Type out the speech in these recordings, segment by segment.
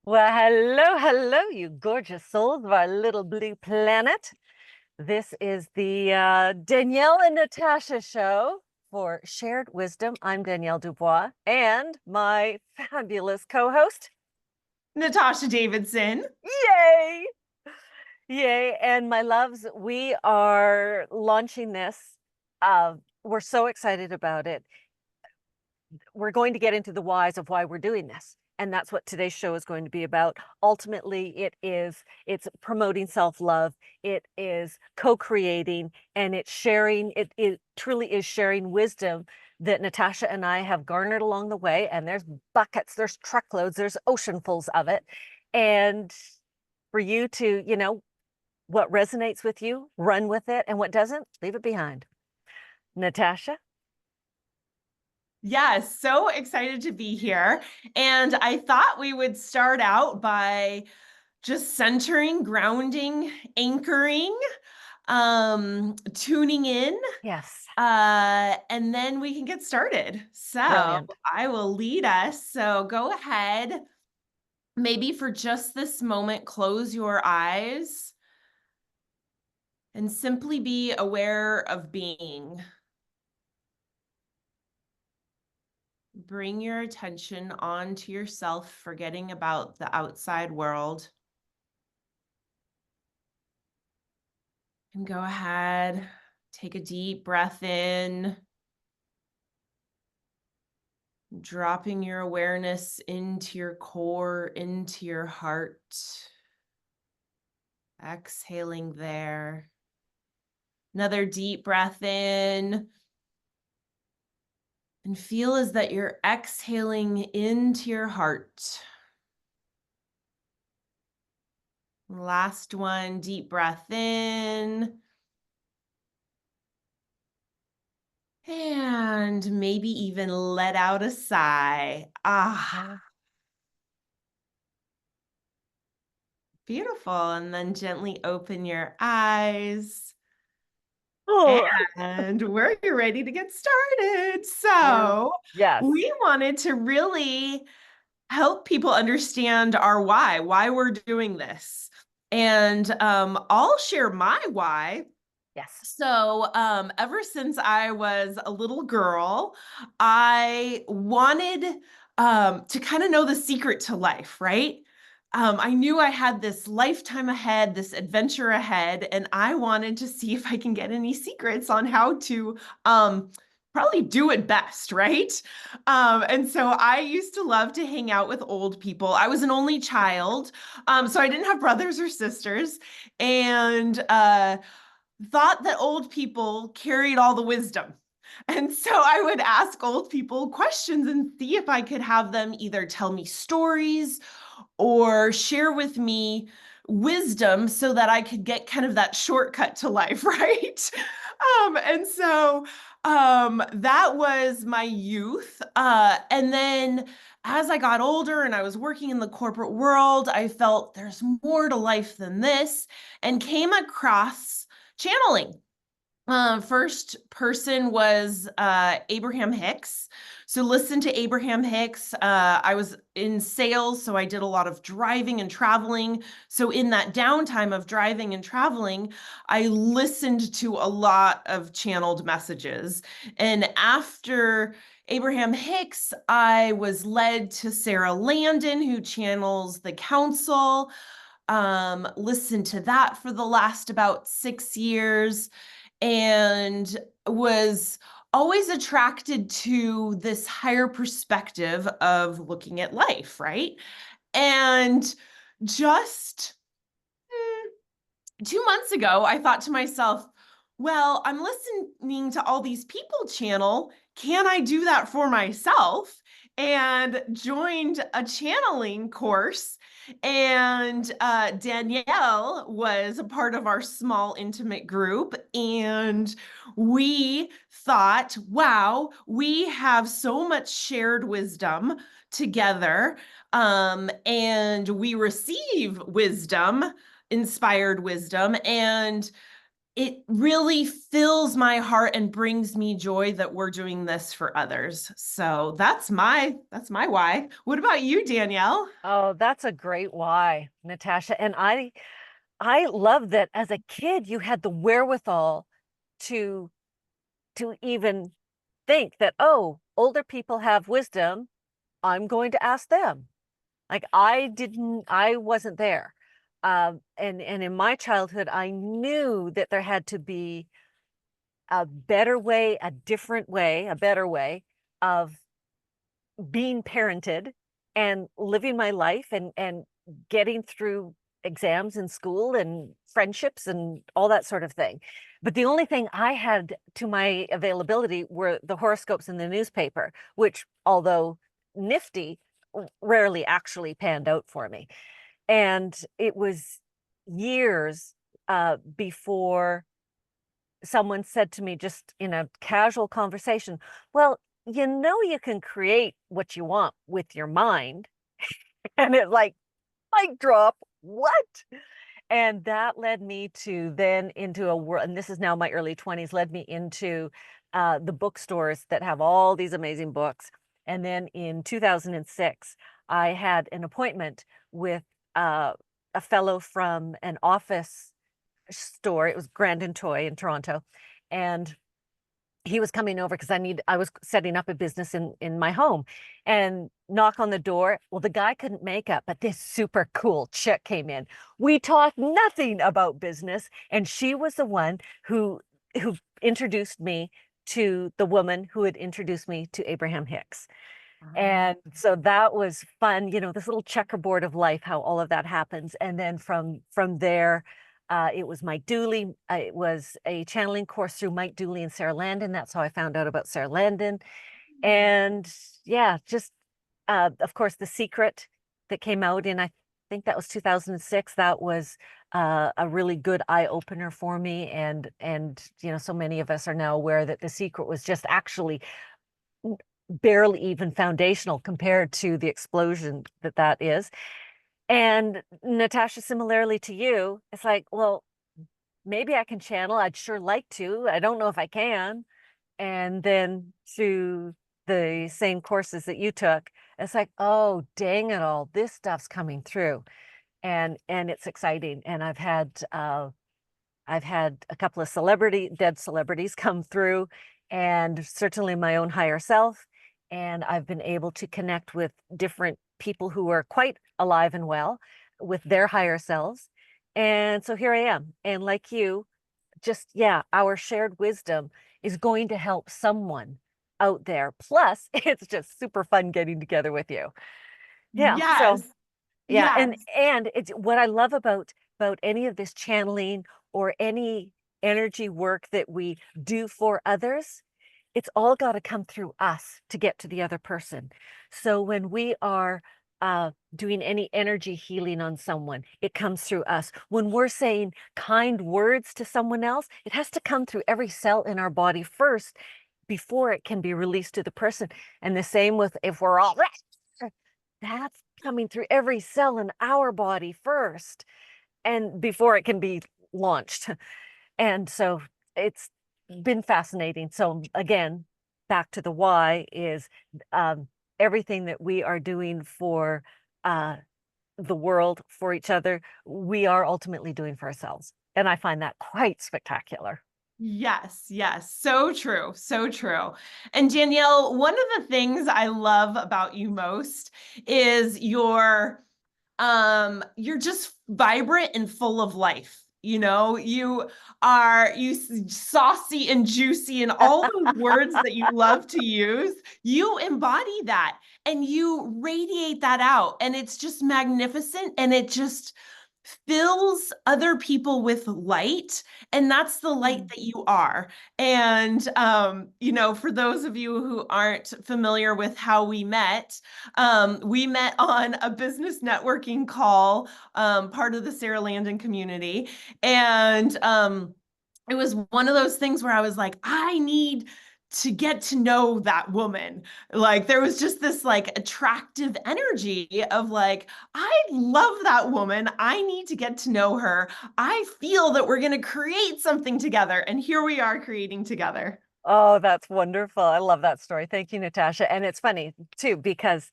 Well, hello, hello, you gorgeous souls of our little blue planet. This is the Danielle and Natasha show for Shared Wisdom. I'm Danielle DuBois, and my fabulous co-host. Natasha Davidson. Yay! Yay! And my loves, we are launching this. We're so excited about it. We're going to get into the whys of why we're doing this. And that's what today's show is going to be about. Ultimately, it's promoting self-love, it is co-creating, and it's sharing, it truly is sharing wisdom that Natasha and I have garnered along the way. And there's buckets, there's truckloads, there's oceanfuls of it. And for you to, what resonates with you, run with it, and what doesn't, leave it behind. Natasha? Yes, so excited to be here. And I thought we would start out by just centering, grounding, anchoring, tuning in, Yes. and then we can get started. So Brilliant. I will lead us. So go ahead. Maybe for just this moment, close your eyes and simply be aware of being. Bring your attention onto yourself, forgetting about the outside world. And go ahead, take a deep breath in, dropping your awareness into your core, into your heart. Exhaling there. Another deep breath in. And feel as that you're exhaling into your heart. Last one, deep breath in. And maybe even let out a sigh. Ah, beautiful. And then gently open your eyes. Oh, And we're ready to get started. So, yes. we wanted to really help people understand our why we're doing this. And I'll share my why. Yes. So, ever since I was a little girl, I wanted to kind of know the secret to life, right? I knew I had this lifetime ahead, this adventure ahead, and I wanted to see if I can get any secrets on how to probably do it best, right? And so I used to love to hang out with old people. I was an only child, so I didn't have brothers or sisters, and thought that old people carried all the wisdom. And so I would ask old people questions and see if I could have them either tell me stories or share with me wisdom so that I could get kind of that shortcut to life, right? And so that was my youth. And then as I got older and I was working in the corporate world, I felt there's more to life than this and came across channeling. First person was Abraham Hicks. So listen to Abraham Hicks. I was in sales, so I did a lot of driving and traveling. So in that downtime of driving and traveling, I listened to a lot of channeled messages. And after Abraham Hicks, I was led to Sara Landon, who channels the council. Listened to that for the last about 6 years and was always attracted to this higher perspective of looking at life, right? And just 2 months ago, I thought to myself, well, I'm listening to all these people channel. Can I do that for myself? And joined a channeling course. And Danielle was a part of our small, intimate group. And we thought, wow, we have so much shared wisdom together. And we receive wisdom, inspired wisdom. And it really fills my heart and brings me joy that we're doing this for others. So that's my why. What about you, Danielle? Oh, that's a great why, Natasha. And I love that as a kid you had the wherewithal to even think that, oh, older people have wisdom. I'm going to ask them. Like I wasn't there. And in my childhood, I knew that there had to be a better way, a different way, a better way of being parented and living my life and getting through exams in school and friendships and all that sort of thing. But the only thing I had to my availability were the horoscopes in the newspaper, which, although nifty, rarely actually panned out for me. And it was years before someone said to me, just in a casual conversation, well, you can create what you want with your mind. And it like, mic drop, what? And that led me to then into a world, and this is now my early 20s, led me into the bookstores that have all these amazing books. And then in 2006, I had an appointment with a fellow from an office store. It was Grand Toy in Toronto. And he was coming over because I was setting up a business in my home and knock on the door. Well, the guy couldn't make it, but this super cool chick came in. We talked nothing about business, and she was the one who introduced me to the woman who had introduced me to Abraham Hicks. And so that was fun, this little checkerboard of life, how all of that happens. And then from there, it was Mike Dooley. It was a channeling course through Mike Dooley and Sara Landon. That's how I found out about Sara Landon. And yeah, just of course, The Secret that came out in, I think that was 2006. That was a really good eye opener for me. And so many of us are now aware that The Secret was just actually barely even foundational compared to the explosion that is. And Natasha, similarly to you, it's like, well, maybe I can channel. I'd sure like to. I don't know if I can. And then through the same courses that you took, it's like, oh, dang it all, this stuff's coming through. And it's exciting. And I've had a couple of dead celebrities come through, and certainly my own higher self. And I've been able to connect with different people who are quite alive and well with their higher selves. And so here I am. And like you, just, yeah, our shared wisdom is going to help someone out there. Plus, it's just super fun getting together with you. Yeah. So Yes. yeah, and Yes. and it's what I love about any of this channeling or any energy work that we do for others. It's all got to come through us to get to the other person. So when we are doing any energy healing on someone, it comes through us. When we're saying kind words to someone else, it has to come through every cell in our body first before it can be released to the person. And the same with if we're all that's coming through every cell in our body first and before it can be launched. And so it's been fascinating. So again, back to the why is um, everything that we are doing for uh, the world, for each other, we are ultimately doing for ourselves. And I find that quite spectacular. Yes, yes, so true, so true. And Danielle, one of the things I love about you most is you're just vibrant and full of life. You are saucy and juicy and all those words that you love to use. You embody that and you radiate that out. And it's just magnificent and it just fills other people with light, and that's the light that you are. And for those of you who aren't familiar with how we met on a business networking call, part of the Sara Landon community. And it was one of those things where I was like, I need to get to know that woman. Like there was just this like attractive energy of like, I love that woman. I need to get to know her. I feel that we're going to create something together. And here we are creating together. Oh, that's wonderful. I love that story. Thank you, Natasha. And it's funny too, because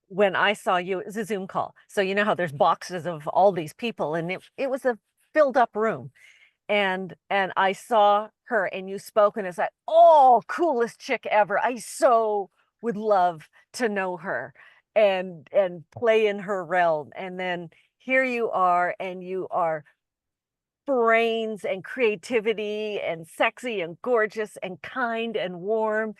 when I saw you, it was a Zoom call. So you know how there's boxes of all these people, and it was a filled up room. And I saw her and you spoke, and it's like, oh, coolest chick ever. I so would love to know her and play in her realm. And then here you are, and you are brains and creativity and sexy and gorgeous and kind and warm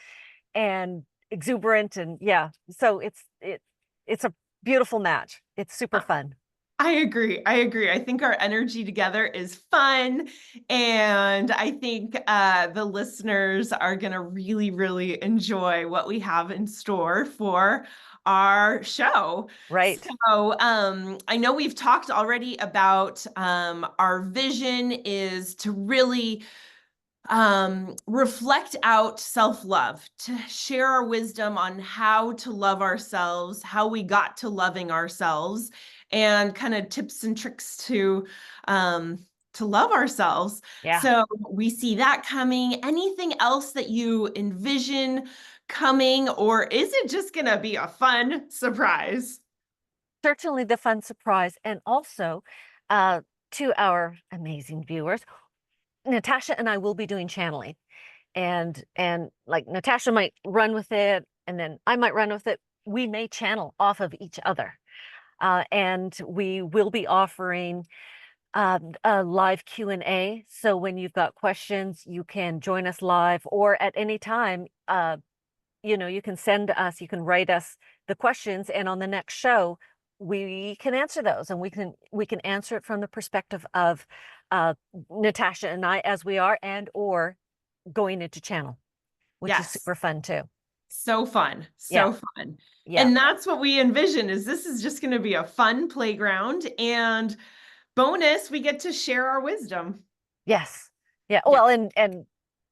and exuberant. And yeah, so it's a beautiful match. It's super fun. I agree. I agree. I think our energy together is fun. And I think the listeners are going to really, really enjoy what we have in store for our show. Right. So I know we've talked already about our vision is to really reflect out self-love, to share our wisdom on how to love ourselves, how we got to loving ourselves, and kind of tips and tricks to love ourselves. Yeah. So we see that coming. Anything else that you envision coming, or is it just gonna be a fun surprise? Certainly the fun surprise. And also, uh, to our amazing viewers, Natasha and I will be doing channeling. And like Natasha might run with it, and then I might run with it. We may channel off of each other. And we will be offering a live Q&A. So when you've got questions, you can join us live, or at any time, you can send us, you can write us the questions, and on the next show, we can answer those, and we can answer it from the perspective of Natasha and I as we are, and or going into channel, which is Yes. super fun too. So fun, Yeah, so fun. yeah, And that's what we envision is this is just going to be a fun playground and bonus, we get to share our wisdom. yes, yeah. Yeah. Well, and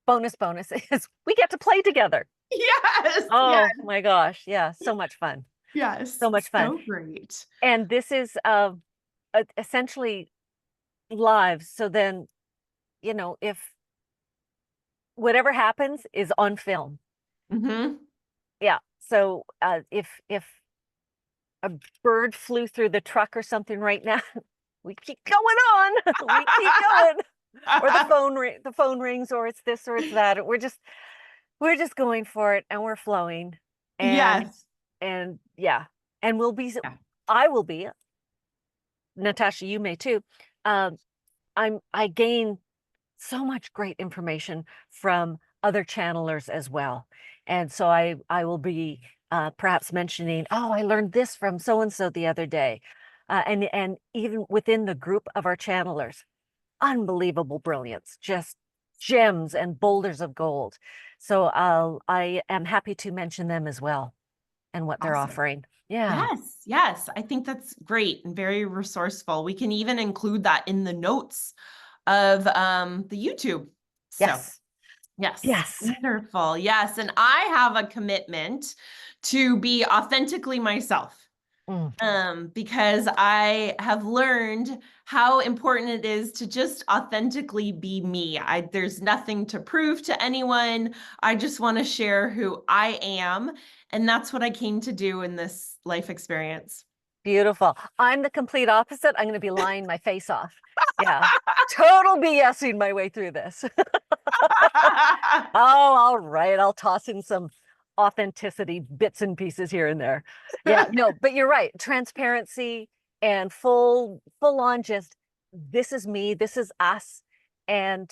bonus is we get to play together. Yes. Yes. Oh my gosh, yeah, so much fun, Yes. so much fun. So great. And this is essentially live. So then, if whatever happens is on film. Hmm. Yeah. So if a bird flew through the truck or something right now, we keep going on. We keep going. Or the phone rings, or it's this or it's that. We're just going for it, and we're flowing. And Yes. and yeah. And Yeah. I will be, Natasha, you may too. Um, I gain so much great information from other channelers as well. And so I will be perhaps mentioning, oh, I learned this from so and so the other day. And even within the group of our channelers, unbelievable brilliance, just gems and boulders of gold. So I am happy to mention them as well and what they're Awesome. offering. Yeah. Yes. Yes. I think that's great and very resourceful. We can even include that in the notes of the YouTube. So Yes. yes, Yes. wonderful. Yes. And I have a commitment to be authentically myself. Mm, Because I have learned how important it is to just authentically be me. There's nothing to prove to anyone. I just want to share who I am. And that's what I came to do in this life experience. beautiful. I'm the complete opposite. I'm going to be lying my face off. Yeah. Total BSing my way through this. Oh, all right. I'll toss in some authenticity bits and pieces here and there. Yeah, no, but you're right. Transparency and full on just this is me, this is us, and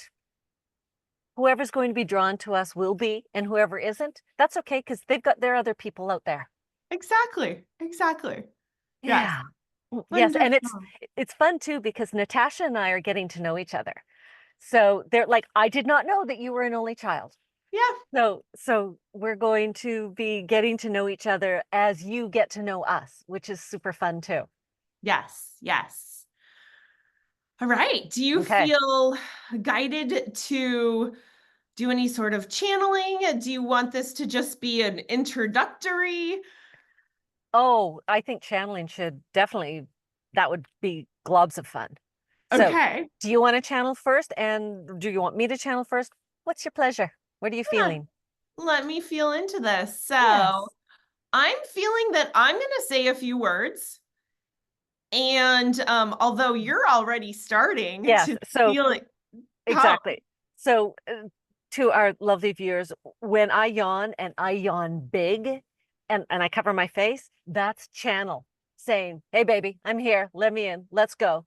whoever's going to be drawn to us will be, and whoever isn't, that's okay because they've got their other people out there. Exactly. Exactly. Yes. Yeah. Yes, and it's Wonderful. it's fun too because Natasha and I are getting to know each other. So they're like, I did not know that you were an only child. Yeah. So we're going to be getting to know each other as you get to know us, which is super fun too. Yes. Yes. All right. Do you Okay. feel guided to do any sort of channeling? Do you want this to just be an introductory? Oh, I think channeling should definitely, that would be globs of fun. So, Okay. do you want to channel first? And do you want me to channel first? What's your pleasure? What are you Yeah. feeling? Let me feel into this. So Yes. I'm feeling that I'm going to say a few words. And although you're already starting Yes. to So, feel it come. exactly. So, to our lovely viewers, when I yawn and I yawn big and I cover my face, that's channel saying, "Hey, baby, I'm here. Let me in. Let's go."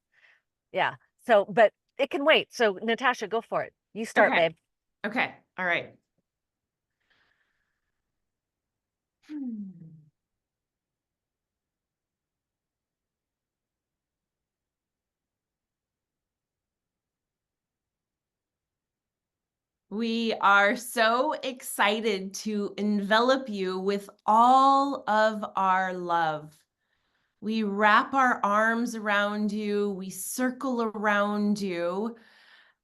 Yeah. So, but it can wait. So, Natasha, go for it. You start, Okay. babe. Okay. All right. Hmm. We are so excited to envelop you with all of our love. We wrap our arms around you, we circle around you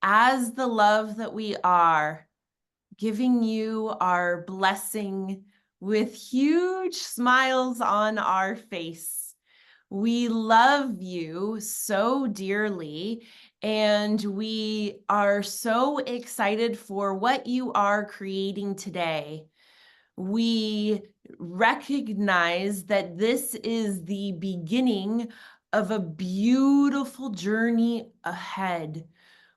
as the love that we are, giving you our blessing with huge smiles on our face. We love you so dearly, and we are so excited for what you are creating today. We recognize that this is the beginning of a beautiful journey ahead.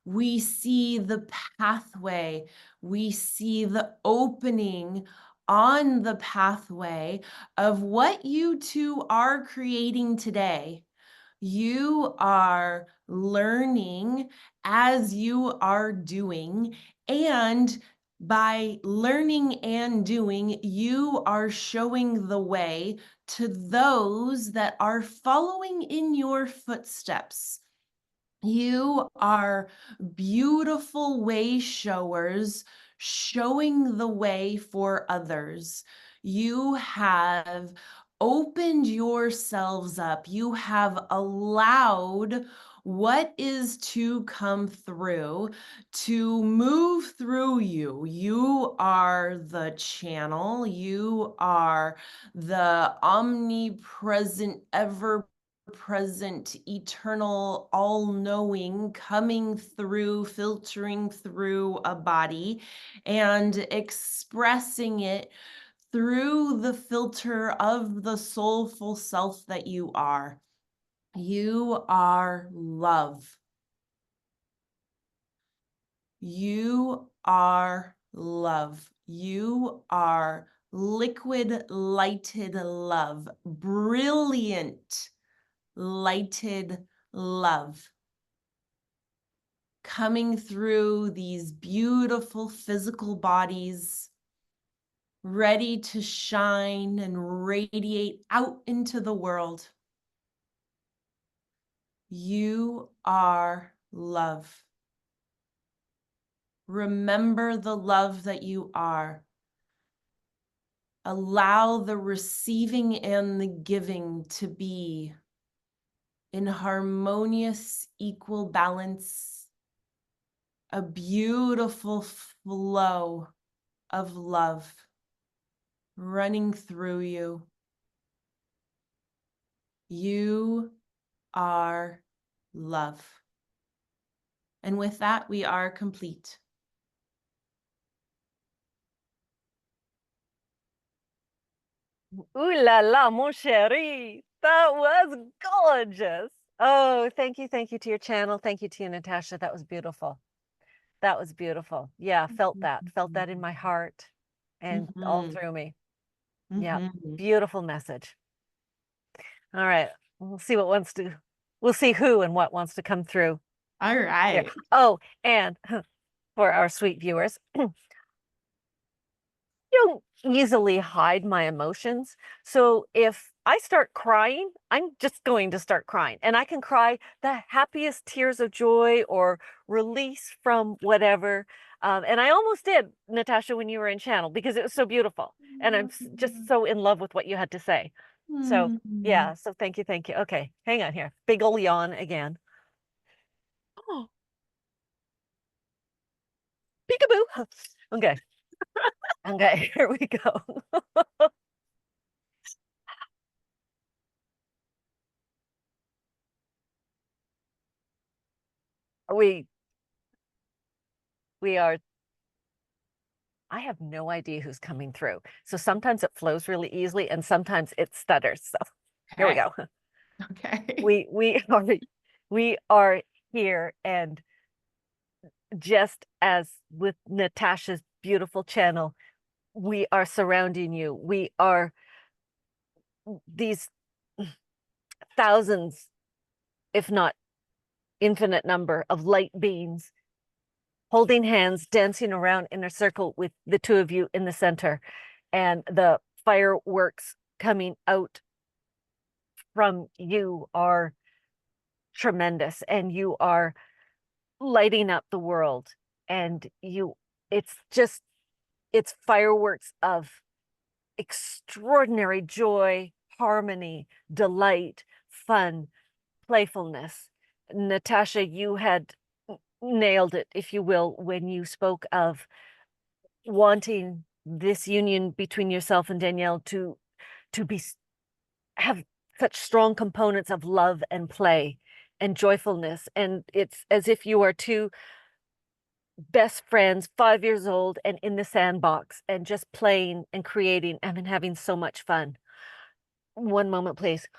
We see the pathway, we see the opening on the pathway of what you two are creating today. You are learning as you are doing, and by learning and doing, you are showing the way to those that are following in your footsteps. You are beautiful way showers, showing the way for others. You have opened yourselves up. You have allowed what is to come through to move through you. You are the channel. You are the omnipresent, ever present, eternal, all knowing, coming through, filtering through a body and expressing it through the filter of the soulful self that you are. You are love. You are love. You are liquid lighted love, brilliant lighted love, coming through these beautiful physical bodies, ready to shine and radiate out into the world. You are love. Remember the love that you are. Allow the receiving and the giving to be in harmonious, equal balance, a beautiful flow of love running through you. You are love. And with that, we are complete. Ooh la la, mon chéri. That was gorgeous. Oh, thank you to your channel. Thank you to you, Natasha. That was beautiful. That was beautiful. Yeah, felt that in my heart and all Mhm. through me. Yeah, Mhm. beautiful message. All right, we'll see who and what wants to come through All here. right. Oh, and for our sweet viewers, don't easily hide my emotions. So if I start crying, I'm just going to start crying. And I can cry the happiest tears of joy or release from whatever. And I almost did, Natasha, when you were in channel because it was so beautiful. And I'm just so in love with what you had to say. So, Mhm. yeah. So thank you. Thank you. Okay. Hang on here. Big ol' yawn again. Peekaboo. Okay. Okay, here we go. We we are I have no idea who's coming through. So sometimes it flows really easily and sometimes it stutters. So here we Okay. go. Okay. We are here, and just as with Natasha's beautiful channel, we are surrounding you. We are these thousands, if not infinite number of light beings holding hands, dancing around in a circle with the two of you in the center, and the fireworks coming out from you are tremendous, and you are lighting up the world. And it's just, it's fireworks of extraordinary joy, harmony, delight, fun, playfulness. Natasha, you had nailed it, if you will, when you spoke of wanting this union between yourself and Danielle to be have such strong components of love and play and joyfulness. And it's as if you are two best friends, 5 years old, and in the sandbox and just playing and creating and having so much fun. One moment, please.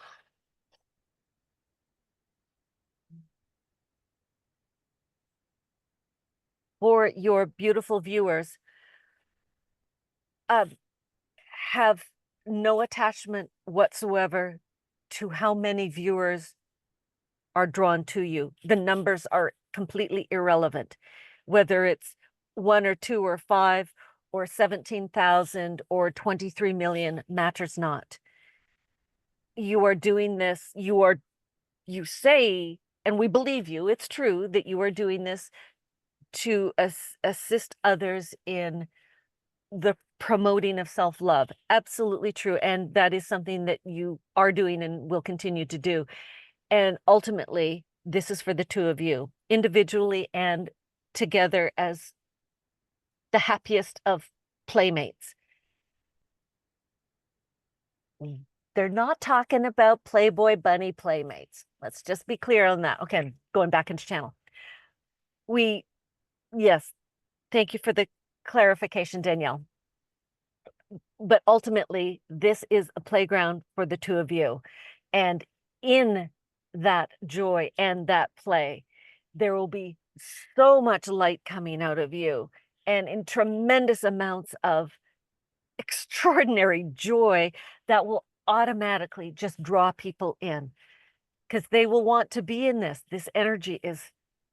For your beautiful viewers, uh, have no attachment whatsoever to how many viewers are drawn to you. The numbers are completely irrelevant, whether it's one or two or five or 17,000 or 23 million matters not. You are doing this, you say, and we believe you, it's true that you are doing this to assist others in the promoting of self-love. Absolutely true. And that is something that you are doing and will continue to do. And ultimately, this is for the two of you, individually and together as the happiest of playmates. They're not talking about Playboy bunny playmates. Let's just be clear on that. Okay, going back into channel. We, yes, thank you for the clarification, Danielle. But ultimately, this is a playground for the two of you. And in that joy and that play, there will be so much light coming out of you, and in tremendous amounts of extraordinary joy that will automatically just draw people in because they will want to be in this. This energy is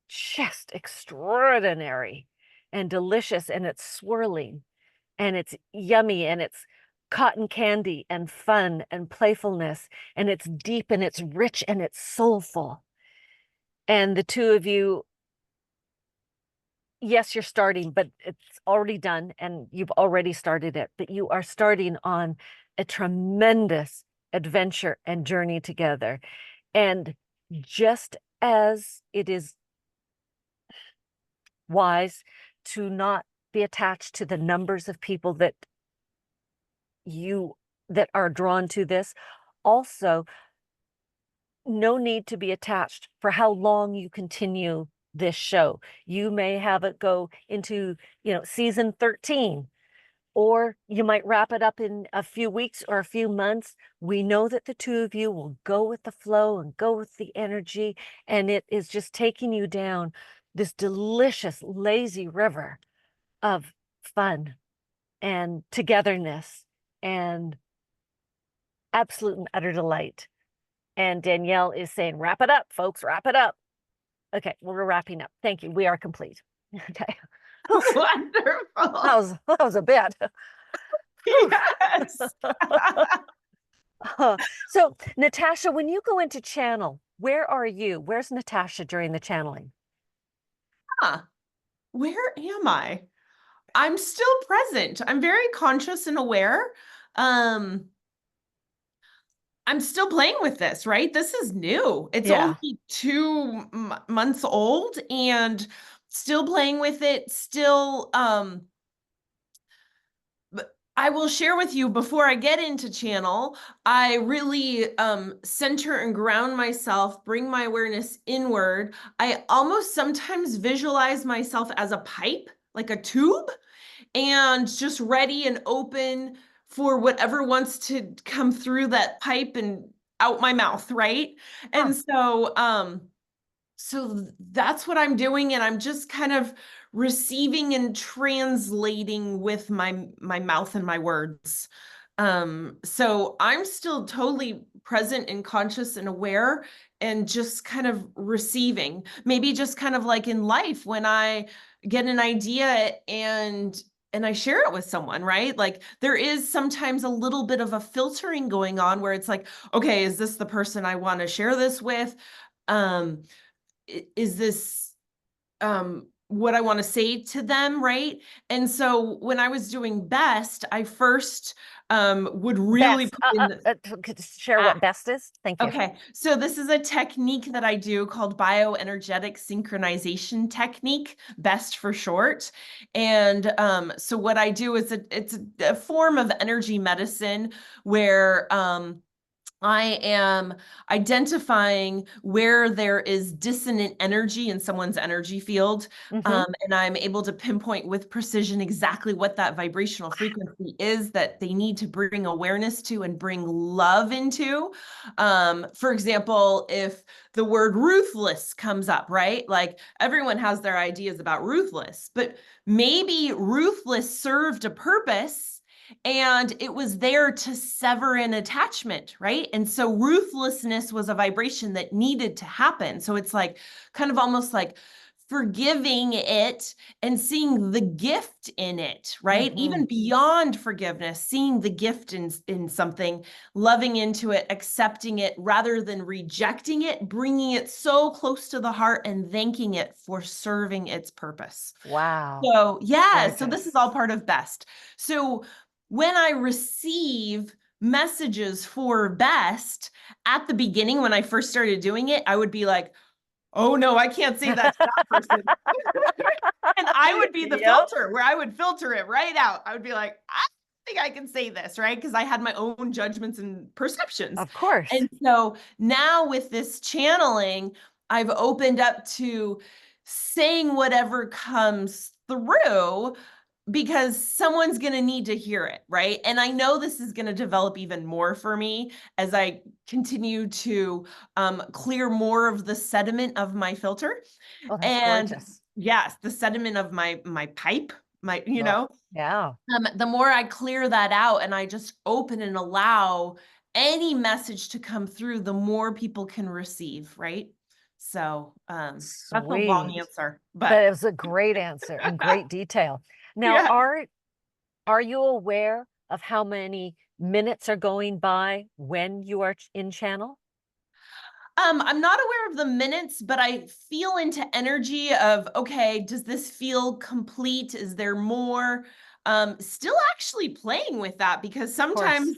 just extraordinary and delicious, and it's swirling and it's yummy and it's cotton candy and fun and playfulness, and it's deep and it's rich and it's soulful. And the two of you, yes, you're starting, but it's already done and you've already started it. But you are starting on a tremendous adventure and journey together. And just as it is wise to not be attached to the numbers of people that are drawn to this, also no need to be attached for how long you continue this show. You may have it go into, season 13, or you might wrap it up in a few weeks or a few months. We know that the two of you will go with the flow and go with the energy, and it is just taking you down this delicious, lazy river of fun and togetherness and absolute and utter delight. And Danielle is saying, wrap it up, folks, wrap it up. Okay, we're wrapping up. Thank you. We are complete. Okay. Wonderful. That was a bit. Yes. So, Natasha, when you go into channel, where are you? Where's Natasha during the channeling? Huh. Where am I? I'm still present. I'm very conscious and aware. Um, I'm still playing with this, right? This is new. It's Yeah. only 2 months old, and still playing with it, still but I will share with you before I get into channel, I really center and ground myself, bring my awareness inward. I almost sometimes visualize myself as a pipe, like a tube, and just ready and open for whatever wants to come through that pipe and out my mouth, right? Huh. And so that's what I'm doing, and I'm just kind of receiving and translating with my mouth and my words. So I'm still totally present and conscious and aware and just kind of receiving. Maybe just kind of like in life when I get an idea and I share it with someone, right? Like there is sometimes a little bit of a filtering going on where it's like, okay, is this the person I want to share this with? Um, is this what I want to say to them, right? And so when I was doing best, I first would really Best. put in Could you share ah, what best is? Thank you. okay. So this is a technique that I do called bioenergetic synchronization technique, best for short. And so what I do is it's a form of energy medicine where I am identifying where there is dissonant energy in someone's energy field. Mm-hmm. And I'm able to pinpoint with precision exactly what that vibrational frequency is that they need to bring awareness to and bring love into. For example, if the word ruthless comes up, right? Like everyone has their ideas about ruthless, but maybe ruthless served a purpose and it was there to sever an attachment, right? And so ruthlessness was a vibration that needed to happen. So it's like kind of almost like forgiving it and seeing the gift in it, right? Mm-hmm. Even beyond forgiveness, seeing the gift in something, loving into it, accepting it rather than rejecting it, bringing it so close to the heart and thanking it for serving its purpose. Wow. So, yeah, so this is Gorgeous. all part of best. So, when I receive messages for best at the beginning, when I first started doing it, I would be like, oh no, I can't say that to that person. And I would be the Yep, filter where I would filter it right out. I would be like, I don't think I can say this, right? Because I had my own judgments and perceptions. of course. And so now with this channeling, I've opened up to saying whatever comes through because someone's going to need to hear it, right? And I know this is going to develop even more for me as I continue to clear more of the sediment of my filter. Oh, that's And gorgeous. yes, the sediment of my pipe, my, you Well, know, yeah. the more I clear that out and I just open and allow any message to come through, the more people can receive, right? So that's a long Sweet. answer, But but it was a great answer and great detail. Now, yeah. are you aware of how many minutes are going by when you are in channel? I'm not aware of the minutes, but I feel into energy of, okay, does this feel complete? Is there more? Still actually playing with that because Of course. sometimes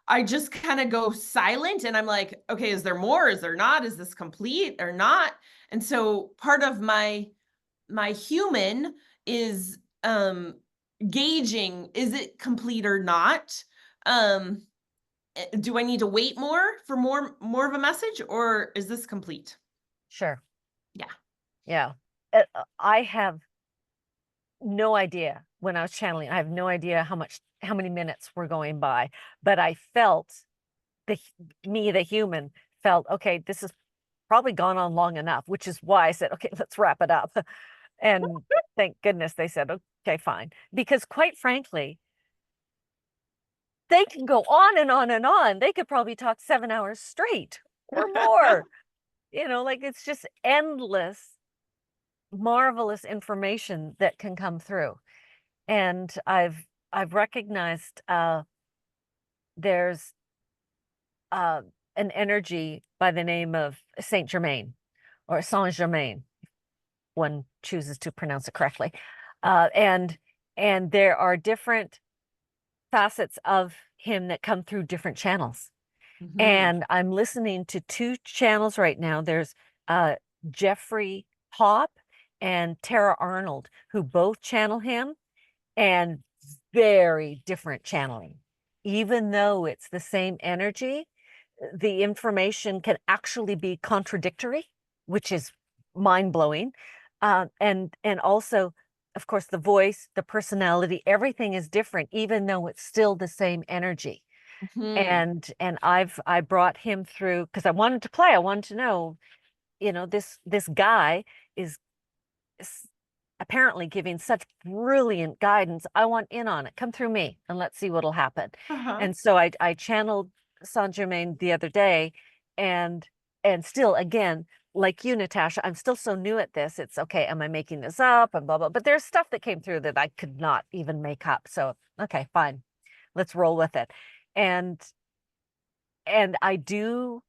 I just kind of go silent and I'm like, okay, is there more? Is there not? Is this complete or not? And so part of my human is gauging, is it complete or not? Um, do I need to wait more for more of a message or is this complete? Sure. Yeah. Yeah. I have no idea when I was channeling. I have no idea how many minutes were going by, but I felt the human felt, okay, this has probably gone on long enough, which is why I said, okay, let's wrap it up. And thank goodness they said, okay, fine. Because quite frankly, they can go on and on and on. They could probably talk 7 hours straight or more. Like it's just endless, marvelous information that can come through. And I've recognized there's uh, an energy by the name of Saint Germain or Saint Germain. One chooses to pronounce it correctly, uh, and and there are different facets of him that come through different channels. Mhm. And I'm listening to two channels right now. There's uh, Jeffrey Hopp and Tara Arnold, who both channel him, and very different channeling. Even though it's the same energy, the information can actually be contradictory, which is mind-blowing. And also, of course, the voice, the personality, everything is different, even though it's still the same energy. Mhm. And I brought him through because I wanted to play. I wanted to know, this guy is apparently giving such brilliant guidance. I want in on it. Come through me and let's see what'll happen. Uh-huh. And so I channeled Saint Germain the other day, and still again, like you, Natasha, I'm still so new at this. It's okay, am I making this up and blah blah. But there's stuff that came through that I could not even make up. So okay, fine. Let's roll with it. And I do,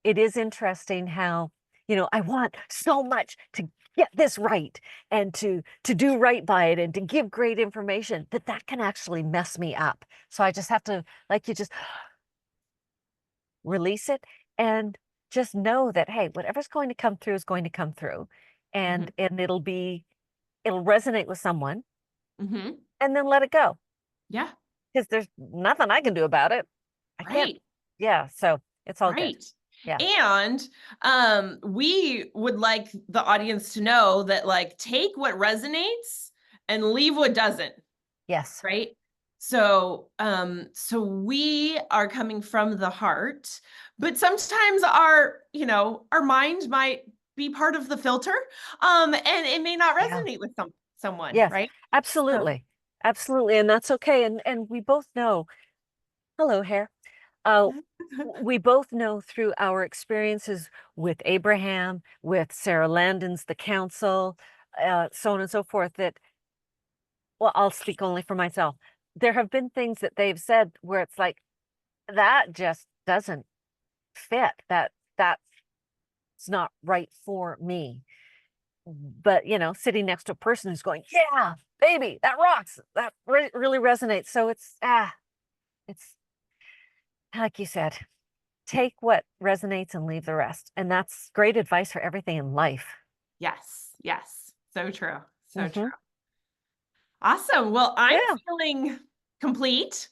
it is interesting how, I want so much to get this right and to do right by it and to give great information that can actually mess me up. So I just have to, like, you just release it and just know that, hey, whatever's going to come through is going to come through, Mhm. and it'll resonate with someone, Mhm. and then let it go Yeah. because there's nothing I can do about it. I can't. Right. Yeah. So it's all good. Right. Yeah. And we would like the audience to know that, like, take what resonates and leave what doesn't, Yes. right? So we are coming from the heart, but sometimes our mind might be part of the filter, and it may not Yeah. resonate with someone, Yes, right? So, absolutely. Absolutely. And that's okay. And we both know, hello, hair. We both know through our experiences with Abraham, with Sarah Landon's The Council, so on and so forth, that, well, I'll speak only for myself. There have been things that they've said where it's like, that just doesn't fit. That's not right for me. But, sitting next to a person who's going, yeah, baby, that rocks. That really resonates. So it's like you said, take what resonates and leave the rest. And that's great advice for everything in life. yes, yes, so true, so true. Hmm. Awesome. Well, I'm Yeah. feeling complete.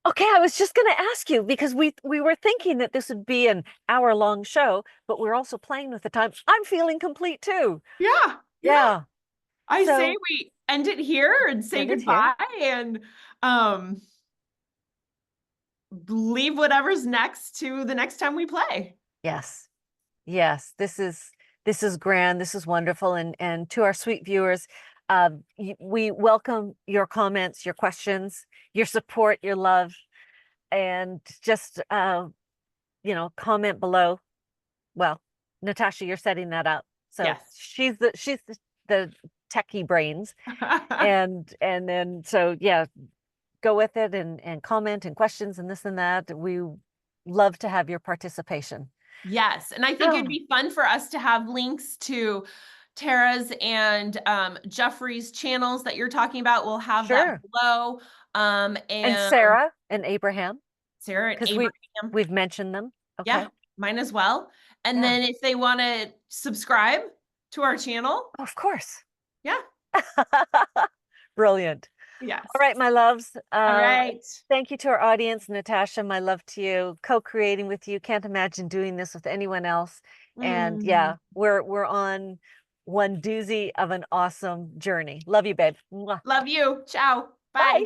Okay, I was just going to ask you because we were thinking that this would be an hour-long show, but we're also playing with the time. I'm feeling complete too. Yeah, yeah. Yeah. I say So we end it here and say end it here. goodbye and um leave whatever's next to the next time we play. Yes. Yes. This is grand. This is wonderful. And to our sweet viewers, we welcome your comments, your questions, your support, your love, and just comment below. Well, Natasha, you're setting that up. So Yes. she's the techie brains. And then so yeah, go with it and comment and questions and this and that. We love to have your participation. Yes. And I think it'd Oh, be fun for us to have links to Tara's and Jeffrey's channels that you're talking about. We'll have that sure. below. And And Sarah and Abraham, Sarah and because Abraham. we've mentioned them. Yeah, Okay. mine as well. And Yeah. then if they want to subscribe to our channel, Of course. yeah. Brilliant. Yes. All right, my loves. All right. Thank you to our audience, Natasha. My love to you. Co-creating with you. Can't imagine doing this with anyone else. And Mm. yeah, we're on one doozy of an awesome journey. Love you, babe. Mwah. Love you. Ciao. Bye. Bye.